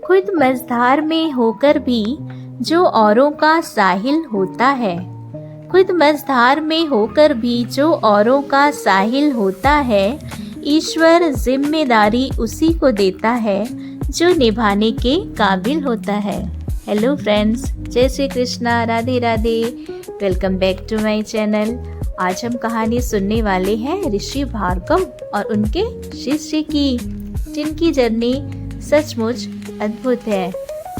खुद मझधार में होकर भी जो औरों का साहिल होता है, खुद मझधार में होकर भी जो औरों का साहिल होता है, ईश्वर जिम्मेदारी उसी को देता है जो निभाने के काबिल होता है। हेलो फ्रेंड्स, जय Shri Krishna, Radhe Radhe. Welcome back to my channel. आज हम कहानी सुनने वाले हैं ऋषि भार्गव और उनके शिष्य की, जिनकी जर्नी सचमुच अद्भुत है।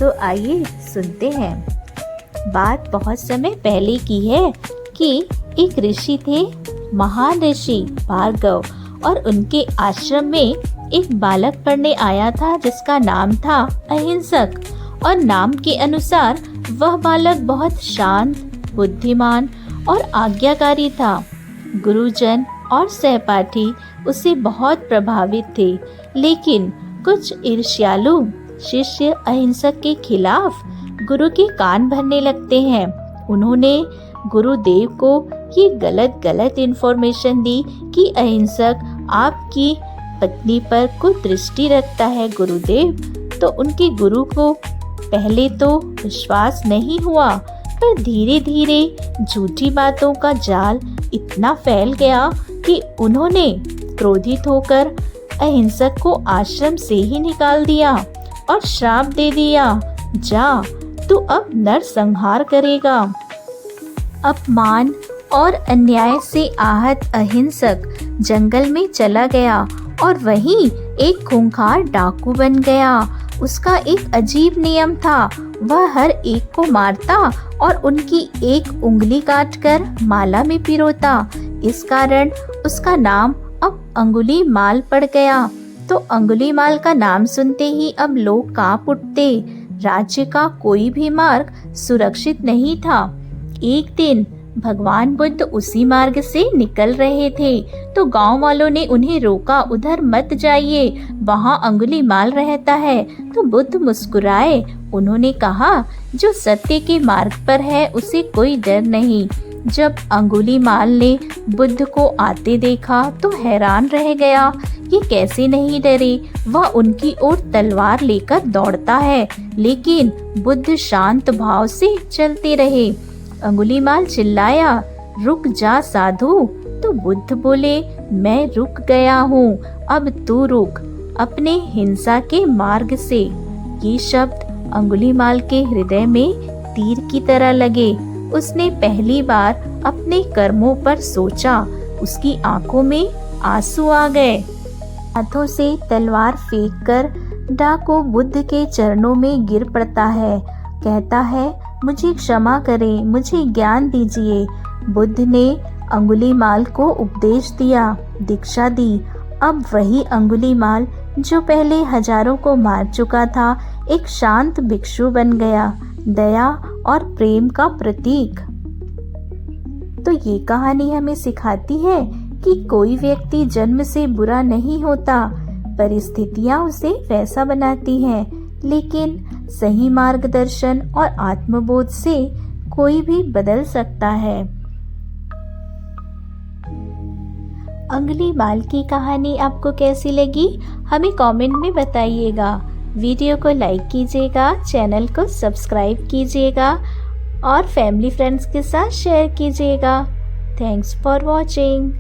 तो आइए सुनते हैं। बात बहुत समय पहले की है कि एक ऋषि थे, महान ऋषि भार्गव, और उनके आश्रम में एक बालक पढ़ने आया था जिसका नाम था अहिंसक। और नाम के अनुसार वह बालक बहुत शांत, बुद्धिमान और आज्ञाकारी था। गुरुजन और सहपाठी उससे बहुत प्रभावित थे, लेकिन कुछ ईर्ष्यालु शिष्य अहिंसक के खिलाफ गुरु के कान भरने लगते हैं। उन्होंने गुरुदेव को ये गलत इन्फॉर्मेशन दी कि अहिंसक आपकी पत्नी पर कुदृष्टि रखता है गुरुदेव। तो उनके गुरु को पहले तो विश्वास नहीं हुआ, पर धीरे धीरे झूठी बातों का जाल इतना फैल गया कि उन्होंने क्रोधित होकर अहिंसक को आश्रम से ही निकाल दिया और श्राप दे दिया, जा तू अब नरसंहार करेगा। अपमान और अन्याय से आहत अहिंसक जंगल में चला गया और वहीं एक खूंखार डाकू बन गया। उसका एक अजीब नियम था, वह हर एक को मारता और उनकी एक उंगली काटकर माला में पिरोता। इस कारण उसका नाम अब अंगुलीमाल पड़ गया। तो अंगुलीमाल का नाम सुनते ही अब लोग कांप उठते। राज्य का कोई भी मार्ग सुरक्षित नहीं था। एक दिन भगवान बुद्ध उसी मार्ग से निकल रहे थे, तो गांव वालों ने उन्हें रोका, उधर मत जाइए, वहां अंगुलीमाल रहता है। तो बुद्ध मुस्कुराए। उन्होंने कहा, जो सत्य के मार्ग पर है उसे कोई डर नहीं। जब अंगुलीमाल ने बुद्ध को आते देखा तो हैरान रह गया, ये कैसे नहीं डरे। वह उनकी ओर तलवार लेकर दौड़ता है, लेकिन बुद्ध शांत भाव से चलते रहे। अंगुलीमाल चिल्लाया, रुक जा साधु। तो बुद्ध बोले, मैं रुक गया हूँ, अब तू रुक अपने हिंसा के मार्ग से। ये शब्द अंगुलीमाल के हृदय में तीर की तरह लगे। उसने पहली बार अपने कर्मों पर सोचा। उसकी आंखों में आंसू आ गए। हाथों से तलवार फेंककर डाकू बुद्ध के चरणों में गिर पड़ता है। कहता है, मुझे क्षमा करें, मुझे ज्ञान दीजिए। बुद्ध ने अंगुलीमाल को उपदेश दिया, दीक्षा दी। अब वही अंगुलीमाल जो पहले हजारों को मार चुका था, एक शांत भिक्षु बन गया, दया और प्रेम का प्रतीक। तो ये कहानी हमें सिखाती है कि कोई व्यक्ति जन्म से बुरा नहीं होता, परिस्थितियां उसे वैसा बनाती हैं, लेकिन सही मार्गदर्शन और आत्मबोध से कोई भी बदल सकता है। अंगुलीमाल की कहानी आपको कैसी लगी, हमें कमेंट में बताइएगा। वीडियो को लाइक कीजिएगा, चैनल को सब्सक्राइब कीजिएगा और फैमिली फ्रेंड्स के साथ शेयर कीजिएगा। Thanks for watching.